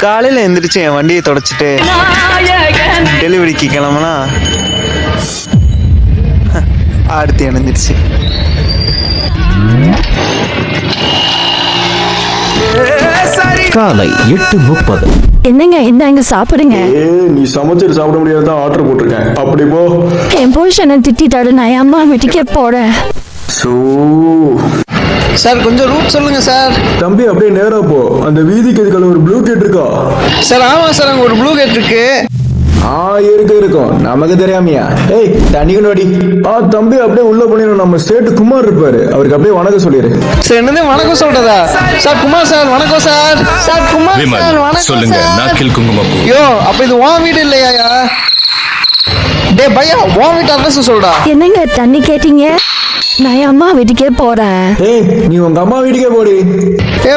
காலையில எந்திரிச்சு என் வண்டியை தொடச்சிட்டு டெலிவரிக்கு கிளம்புனா அடுத்து இணைஞ்சிருச்சு. காலை 8:30. என்னங்க இந்தாங்க சாப்பிடுங்க. நீ சமைச்சிட்டு சாப்பிட முடியாதான் ஆர்டர் போட்டிருக்கேன். அப்படி போ. என் புருஷனை திட்டாடு, நான் அம்மா வீட்டுக்கே போறேன். சார் கொஞ்சம் ரூட் சொல்லுங்க சார். தம்பி அப்படியே நேரா போ. அந்த வீதிக்கு எதுக்கால ஒரு ப்ளூ கேட் இருக்கா? சார் ஆமா சார், அங்க ஒரு ப்ளூ கேட் இருக்கு. இருக்கும் நமக்கு தெரியாமையா? ஏய் தண்ணிக்கு நோடி. தம்பி அப்படியே உள்ள போனீங்க. நம்ம ஸ்டேட் குமார் இருப்பாரு, அவருக்கு அப்படியே வணக்கம் சொல்லிடு. சார் என்னது வணக்கம் சொல்றதா? சார் குமார் சார் வணக்கம் சார். சார் குமார் சார் வணக்கம் சொல்லுங்க. நாக்கில் குங்குமப்பூ. யோ அப்ப இது உன் வீடு இல்லையா? டேய் பையா, உன் வீட்டு அட்ரஸ் சொல்டா. என்னங்க தண்ணி கேட்டீங்க? நான் அம்மா வீட்டுக்கே போறேன். ஏய் நீ உங்க அம்மா வீட்டுக்கே போடி.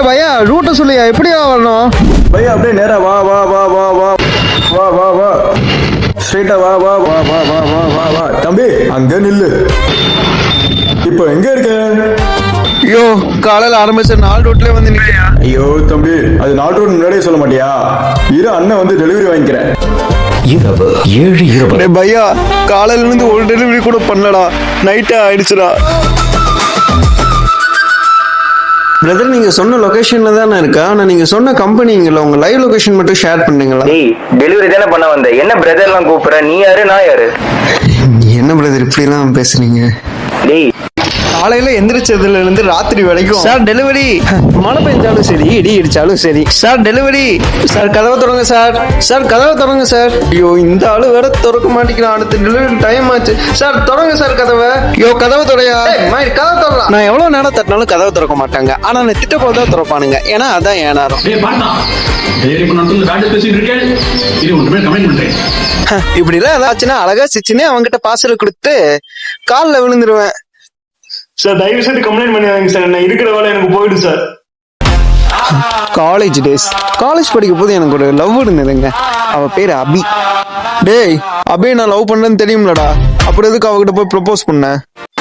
பையா ரூட்ட சொல்லியா, எப்படியா வரணும்? பையா அப்படியே நேரா வா வா வா வா வா வா வா வா ஸ்ட்ரைட்டா வா வா வா வா வா வா வா வா. தம்பி அங்க நில்லு. இப்போ எங்க இருக்க? ஐயோ காலையில ஆரம்பிச்ச 4 ரோட்லயே வந்து நிக்கிறியா? ஐயோ தம்பி, அது 4 ரோட் முன்னாடியே சொல்ல மாட்டியா? இரு, அண்ணன் வந்து டெலிவரி வாங்கிக்கிறேன். இரவு 7:20. பையா காலையில இருந்து ஒரு டெலிவரி கூட பண்ணலடா, நைட்டே ஆயிடுச்சுடா. பிரதர் நீங்க சொன்ன லொகேஷன்ல தானே இருக்கா? ஆனா நீங்க சொன்ன கம்பெனிங்கள உங்க லைவ் லொகேஷன் மட்டும் ஷேர் பண்ணீங்களா? டேய் டெலிவரி தானே பண்ண வந்த, என்ன பிரதர்லாம் கூப்பிடுற? நீ யாரு நான் யாரு? என்ன பிரதர் இப்படி எல்லாம் பேசுறீங்க? டேய் காலையில எந்திரிச்சதுல இருந்து ராத்திரி வரைக்கும் சார் டெலிவரி. மழை பெஞ்சாலும் சரி, இடி இடிச்சாலும் சரி, சார் டெலிவரி. சார் கதவை திறங்க சார். சார் கதவை திறங்க சார். ஐயோ இந்த ஆளு வேற திறக்க மாட்டேங்கிறான். அடுத்த டெலிவரி டைம் ஆச்சு. சார் திறங்க சார் கதவை. ஐயோ கதவை திறயா. கதவை திறலாம். நான் எவ்வளவு நேரம் தட்டினாலும் கதவை திறக்க மாட்டாங்க. ஆனா நான் திட்ட போல தான் திறப்பானுங்க. ஏன்னா அதான் என் நேரம். இப்படி எல்லாம் ஏதாச்சுன்னா அழகா சிச்சுனே அவங்ககிட்ட பார்சல் கொடுத்து காலில் விழுந்துருவேன். சார் தயவு செய்து கம்ப்ளைண்ட் பண்ணிடுங்க சார். நான் இருக்கிற வேலை எனக்கு போயிடும் சார். காலேஜ் டேஸ், காலேஜ் படிக்கும் போது எனக்கு ஒரு லவ் இருந்ததுங்க. அவ பேரு அபி. டேய் அபி நான் லவ் பண்றேன்னு தெரியும்லடா, அப்படி எதுக்கு அவகிட்ட போய் ப்ரப்போஸ் பண்ண?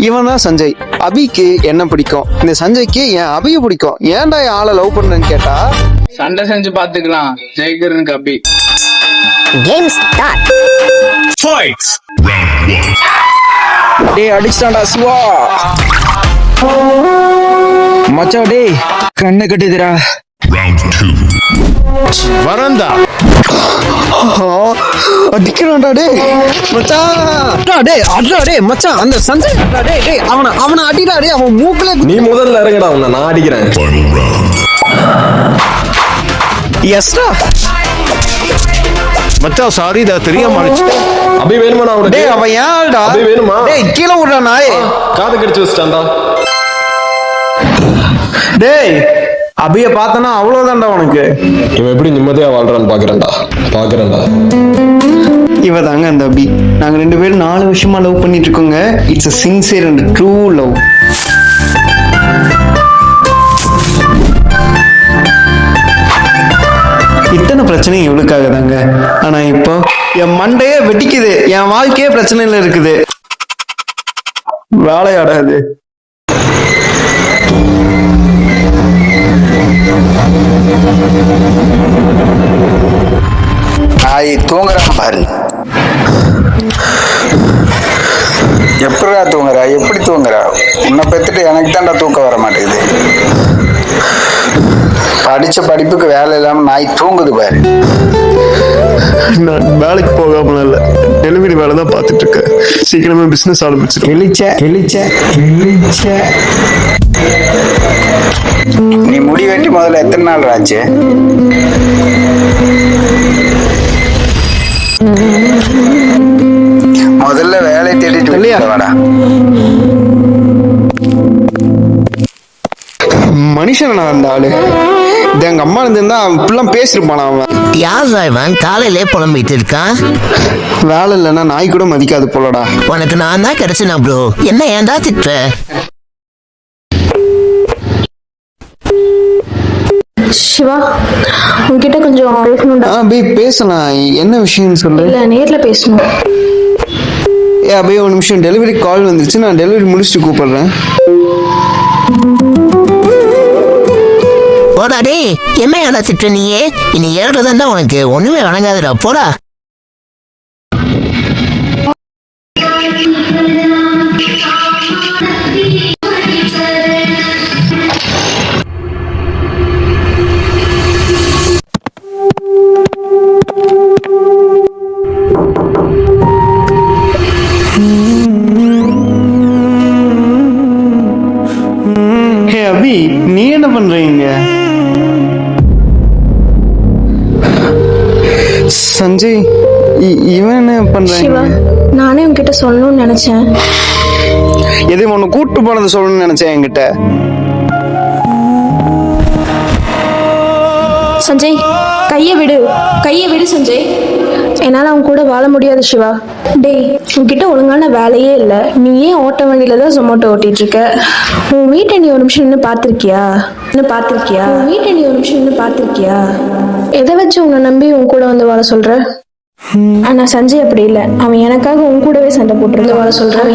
இவன் தான் சஞ்சய். அபிக்கு என்ன பிடிக்கும், இந்த சஞ்சய்க்கு என் அபியை பிடிக்கும். ஏன்டா என் ஆளை லவ் பண்றேன்னு கேட்டா, சண்டை செஞ்சு பாத்துக்கலாம், ஜெயிக்கிறனுக்கு அபி. Game start. Fight. டேய் அடிச்சிட்டான்டா சிவா. மச்சா டேய் கண்ணை கட்டுதுடா. வரந்தா அடிக்கிறான்டா டேய் மச்சான். டேய் அடிடா டேய் மச்சான், அந்த சஞ்சய் டேய் டேய் அவனை அடிடா டேய். அவன் மூக்குல நீ முதல்ல இறங்கடா, உன்னை நான் அடிக்கிறேன். எஸ்டா மச்சான் சாரி, இத தெரியாம அடிச்சு. அபி வேணுமா நான் உனக்கு? டேய் அவன் யாருடா? அபி வேணுமா? டேய் கீழ விடுடா நாயே. காது கடிச்சு வச்சிட்டான்டா. டேய் அபிய பார்த்தனா அவ்வளவுதான்டா உனக்கு. இவன் எப்படி நிம்மதியா வாழ்றான்னு பாக்குறேன்டா. இவ தாங்க அந்த அபி. நாங்க 2 பேரும் 4 வருஷமா லவ் பண்ணிட்டு இருக்கோங்க. It's a sincere and true love. இத்தனை பிரச்சனை இவளுக்காக தாங்க. ஆனா இப்போ என் மண்டையே வெட்டிக்குது. என் வாழ்க்கையே பிரச்சனையில இருக்குது. வேலையாடாது. தூங்குறான் பாரு. எப்படா தூங்குறா? எப்படி தூங்குறா? உன்னை பெற்றுட்டு எனக்கு தான்டா தூக்கம் வர மாட்டேங்குது. படிச்ச படிப்புக்கு வேலை இல்லாம நாய் தூங்குது பாரு. நான் வேலைக்கு போகாமல இல்ல, டெலிவரி வேலை தான் பார்த்துட்டு இருக்கேன். சீக்கிரமே பிசினஸ் ஆரம்பிச்சு. நீ முடி வெட்டி முதல்ல எத்தனை நாள் ஆச்சு? முதல்ல வேலை தேடிட்டு இல்லையா வாடா. மனுஷனா அந்த ஆளு? இது எங்க அம்மா இருந்தா இப்பெல்லாம் பேசிருப்பானா அவன்? யார் இவன் காலையிலே புலம்பிட்டு இருக்கான்? வேலை இல்லைன்னா நாய் கூட மதிக்காது போலடா. உனக்கு நான் தான் கிடைச்சனா ப்ரோ, என்ன ஏன்டா திட்டுற? சிவா உன்கிட்ட கொஞ்சம் பேசணும்டா. பேசலாம். என்ன விஷயம்னு சொல்லு. இல்ல நேர்ல பேசணும். அப்படியே ஒரு நிமிஷம், டெலிவரி கால் வந்துருச்சு. நான் டெலிவரி முடிச்சுட்டு கூப்பிடுறேன். போடா டேய், என்ன ஏன்டா திட்டுற நீயே? இனி ஏறதான் உனக்கு ஒண்ணுமே வணங்காதுடா, போடா. ஹே அபி, நீ என்ன பண்றீங்க? சஞ்சய், இவன் என்ன சிவா, பண்றாங்க? நானே உன்கிட்ட சொல்லணும்னு நினைச்சேன். எதையும் ஒண்ணு கூட்டு போனதை சொல்லணும்னு நினைச்சேன் என்கிட்ட. சஞ்சய், கையை விடு சஞ்சய். என்னால் அவன் கூட வாழ முடியாது சிவா. டேய், உன்கிட்ட ஒழுங்கான வேலையே இல்லை. நீ ஏன் ஓட்ட வண்டியில தான் ஜொமேட்டோ ஓட்டிட்டு இருக்க? உன் வீட்டை நீ ஒரு நிமிஷம் நின்று பார்த்துருக்கியா? எதை வச்சு உன்னை நம்பி உன் கூட வந்து வாழ சொல்ற? ஆனா சஞ்சய் அப்படி இல்லை. அவன் எனக்காக உன் கூடவே சண்டை போட்டு வாழ சொல்றான்.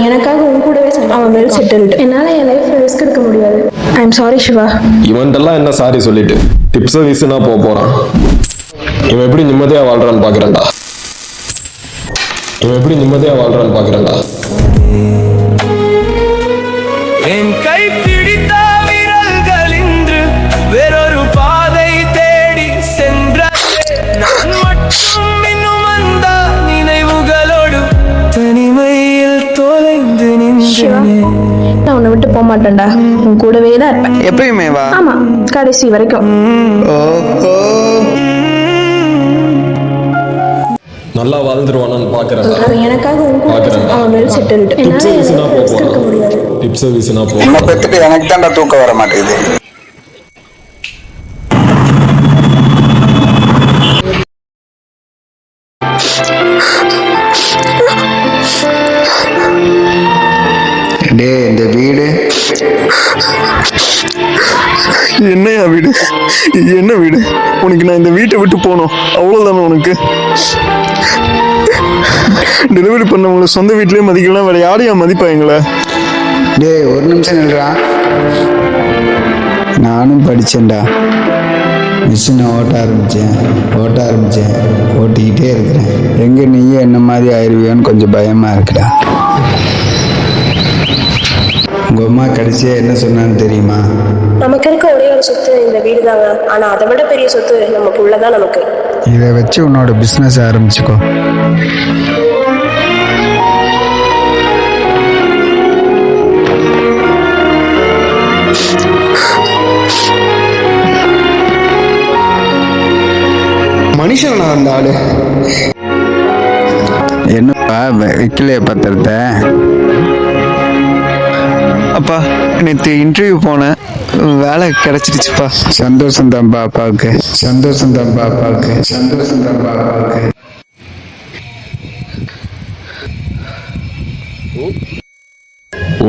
அவன் வெல் செட்டில்டு. என்னால என் லைஃப்ல ரிஸ்க் எடுக்க முடியாது. I am sorry Siva. இவன்ட்டெல்லாம் என்ன சாரி சொல்லிட்டு டிப்ஸை வீசுனா போறான். இவன் எப்படி நிம்மதியா வாழ்றான்னு பாக்குறேன்டா. என் கை பிடித்த விரல்கள் இன்று வேறொரு பாதை தேடி சென்ற நான் மட்டும் இன்னும் அந்த நினைவுகளோடு தனிமையில் தொலைந்து நின்றேனே. நான் உன்னை விட்டு போக மாட்டேன்டா. உன் கூடவே தான் இருப்பேன். எப்பயுமே வா. ஆமா, கடைசி வரைக்கும். ஓஹோ, நல்லா வாழ்ந்துருவானு பாக்குறேன். அவன் எனக்காக உன் கூட அவன் வெல் செட்டில்டு. என்னால என் லைஃப்ல ரிஸ்க் எடுக்க முடியாது. டிப்ஸை வீசுனா உன்னை பெற்றுட்டு எனக்கு தான்டா தூக்கம் வர மாட்டேங்குது. டே, இந்த வீடு என்னையா வீடு? என்ன வீடு? உனக்கு நான் இந்த வீட்டை விட்டு போகணும், அவ்வளவுதானே உனக்கு? டெலிவரி பண்ணவங்களை சொந்த வீட்லயே மதிக்கலாம், வேற யாரையா மதிப்பாங்களா? டே, ஒரு நிமிஷம் நில்றா. நானும் படித்தேன்டா. மிஷினை ஓட்ட ஆரம்பித்தேன். ஓட்டிக்கிட்டே இருக்கிறேன். எங்கே நீயே என்ன மாதிரி ஆயிடுவியோன்னு கொஞ்சம் பயமாக இருக்குடா. உங்கள் அம்மா கடைசியாக என்ன சொன்னான்னு தெரியுமா? நமக்கு இருக்க ஒரே ஒரு சொத்து இந்த வீடு தாங்க. ஆனா அதை விட பெரிய சொத்து நம்ம புள்ளதான் நமக்கு. இதை வச்சு உன்னோட பிஸ்னஸ் ஆரம்பிச்சுக்கோ. மனுஷனா அந்த ஆளு? என்னப்பா வைக்கலையே பத்திரத்தை? அப்பா, நேற்று இன்டர்வியூ போனேன், வேலை கிடைச்சிடுச்சுப்பா. சந்தோஷம் தான் பாப்பாவுக்கு.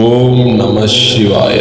ஓம் நம சிவாய.